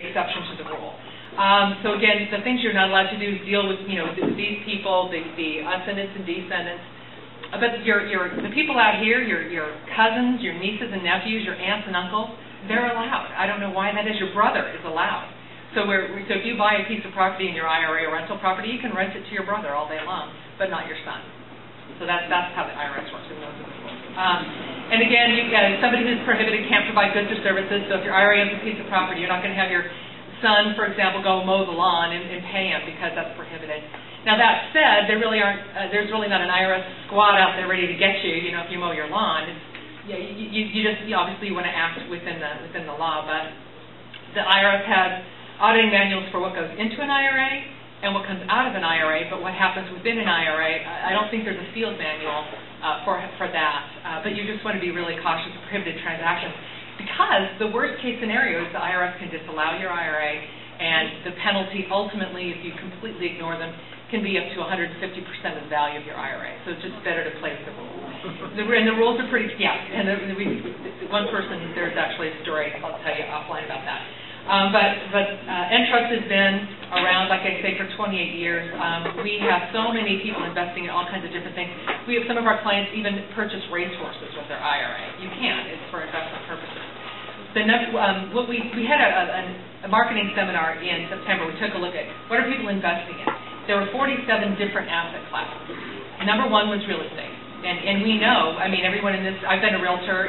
exception to the rule. So again, the things you're not allowed to do is deal with, these people, the ascendants and descendants. But the people out here, your cousins, your nieces and nephews, your aunts and uncles, they're allowed. I don't know why that is. Your brother is allowed. So if you buy a piece of property in your IRA or rental property, you can rent it to your brother all day long, but not your son. So that's how the IRS works, and those are the rules. And again, somebody who's prohibited can't provide goods or services. So if your IRA owns a piece of property, you're not going to have your son, for example, go mow the lawn and pay him because that's prohibited. Now that said, there's really not an IRS squad out there ready to get you. If you mow your lawn, you obviously want to act within the law. But the IRS has auditing manuals for what goes into an IRA and what comes out of an IRA, but what happens within an IRA, I don't think there's a field manual for that. But you just want to be really cautious of prohibited transactions, because the worst case scenario is the IRS can disallow your IRA, and the penalty ultimately, if you completely ignore them, can be up to 150% of the value of your IRA. So it's just better to play with the rules. And the rules are pretty, and one person, there's actually a story I'll tell you offline about that. But Entrust has been around, like I say, for 28 years. We have so many people investing in all kinds of different things. We have some of our clients even purchase racehorses with their IRA. You can. It's for investment purposes. We had a marketing seminar in September. We took a look at what are people investing in. There were 47 different asset classes. Number one was real estate. And we know, everyone in this, I've been a realtor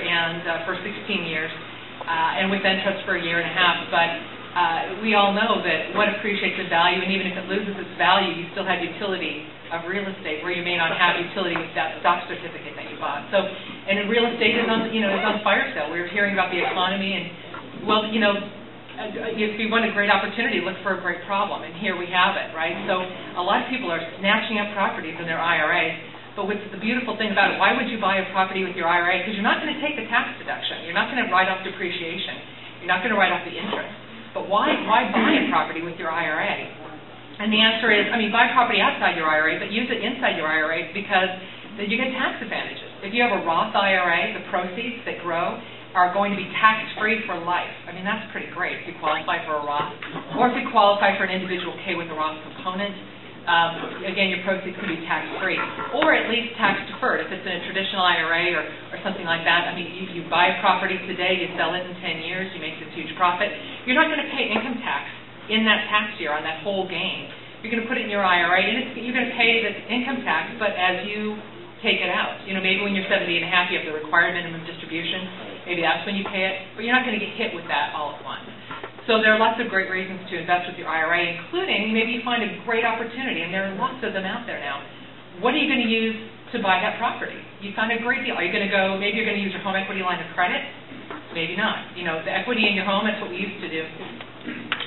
for 16 years. And with Entrust for a year and a half, but we all know that what appreciates in value, and even if it loses its value, you still have utility of real estate, where you may not have utility with that stock certificate that you bought. So, and in real estate is on fire sale. We were hearing about the economy, and if you want a great opportunity, look for a great problem, and here we have it, right? So a lot of people are snatching up properties in their IRA. But what's the beautiful thing about it, why would you buy a property with your IRA? Because you're not going to take the tax deduction. You're not going to write off depreciation. You're not going to write off the interest. But why buy a property with your IRA? And the answer is, buy property outside your IRA, but use it inside your IRA, because you get tax advantages. If you have a Roth IRA, the proceeds that grow are going to be tax-free for life. That's pretty great if you qualify for a Roth. Or if you qualify for an individual K with a Roth component. Again, your proceeds can be tax-free, or at least tax-deferred. If it's in a traditional IRA or something like that, you buy a property today, you sell it in 10 years, you make this huge profit. You're not going to pay income tax in that tax year on that whole gain. You're going to put it in your IRA, and you're going to pay the income tax, but as you take it out. Maybe when you're 70 and a half, you have the required minimum distribution. Maybe that's when you pay it, but you're not going to get hit with that all at once. So there are lots of great reasons to invest with your IRA, including maybe you find a great opportunity, and there are lots of them out there now. What are you going to use to buy that property? You find a great deal. Are you going to go, maybe you're going to use your home equity line of credit? Maybe not. The equity in your home, that's what we used to do.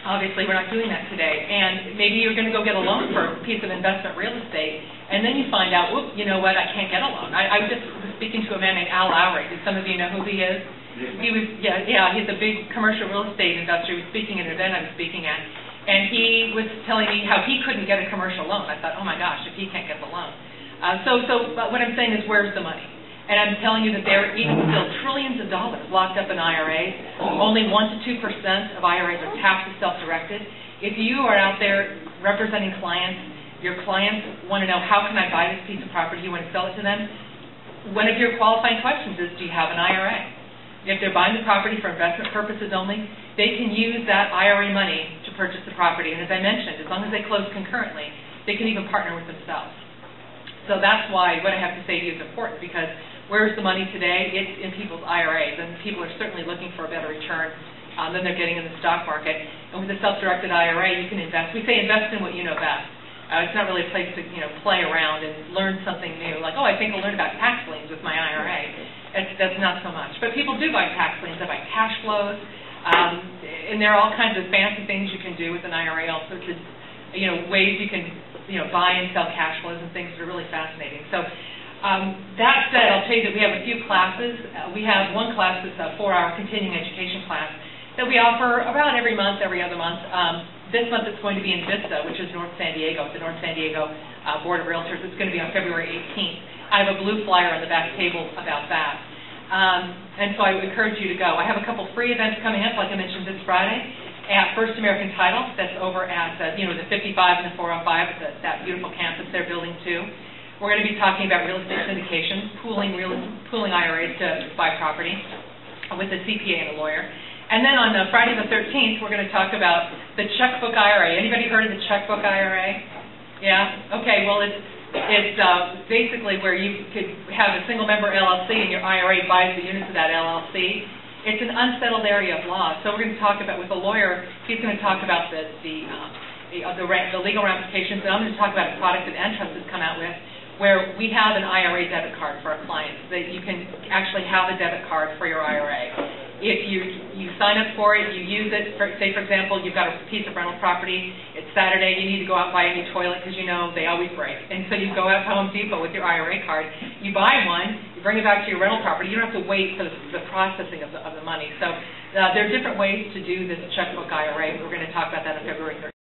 Obviously, we're not doing that today. And maybe you're going to go get a loan for a piece of investment real estate, and then you find out, whoop, you know what, I can't get a loan. I just was speaking to a man named Al Lowry. Do some of you know who he is? He was, he's a big commercial real estate investor. He was speaking at an event I was speaking at, and he was telling me how he couldn't get a commercial loan. I thought, oh my gosh, if he can't get the loan. But what I'm saying is, where's the money? And I'm telling you that there are even still trillions of dollars locked up in IRAs. Only 1% to 2% of IRAs are taxed as self-directed. If you are out there representing clients, your clients want to know, how can I buy this piece of property? You want to sell it to them? One of your qualifying questions is, do you have an IRA? If they're buying the property for investment purposes only, they can use that IRA money to purchase the property. And as I mentioned, as long as they close concurrently, they can even partner with themselves. So that's why what I have to say to you is important, because where's the money today? It's in people's IRAs, and people are certainly looking for a better return than they're getting in the stock market. And with a self-directed IRA, you can invest. We say invest in what you know best. It's not really a place to play around and learn something new, like, oh, I think I'll learn about tax liens with my IRA. That's not so much. But people do buy tax liens. They buy cash flows, and there are all kinds of fancy things you can do with an IRA, all sorts of ways you can buy and sell cash flows and things that are really fascinating. So that said, I'll tell you that we have a few classes. We have one class that's a 4-hour continuing education class that we offer about every month, every other month. This month it's going to be in Vista, which is North San Diego, at the North San Diego Board of Realtors. It's going to be on February 18th. I have a blue flyer on the back table about that. And so I would encourage you to go. I have a couple free events coming up, like I mentioned, this Friday. at First American Title, that's over at the 55 and the 405, that beautiful campus they're building too. We're going to be talking about real estate syndications, pooling IRAs to buy property with a CPA and a lawyer. And then on Friday the 13th, we're going to talk about the checkbook IRA. Anybody heard of the checkbook IRA? Yeah? Okay, well, it's basically where you could have a single-member LLC and your IRA buys the units of that LLC. It's an unsettled area of law. So we're going to talk about, with a lawyer, he's going to talk about the legal ramifications, and I'm going to talk about a product that Entrust has come out with, where we have an IRA debit card for our clients, that you can actually have a debit card for your IRA. If you sign up for it, you use it, say for example, you've got a piece of rental property, it's Saturday, you need to go out and buy a new toilet because they always break. And so you go out to Home Depot with your IRA card, you buy one, you bring it back to your rental property, you don't have to wait for the processing of the money. So there are different ways to do this checkbook IRA. We're going to talk about that on February 13th.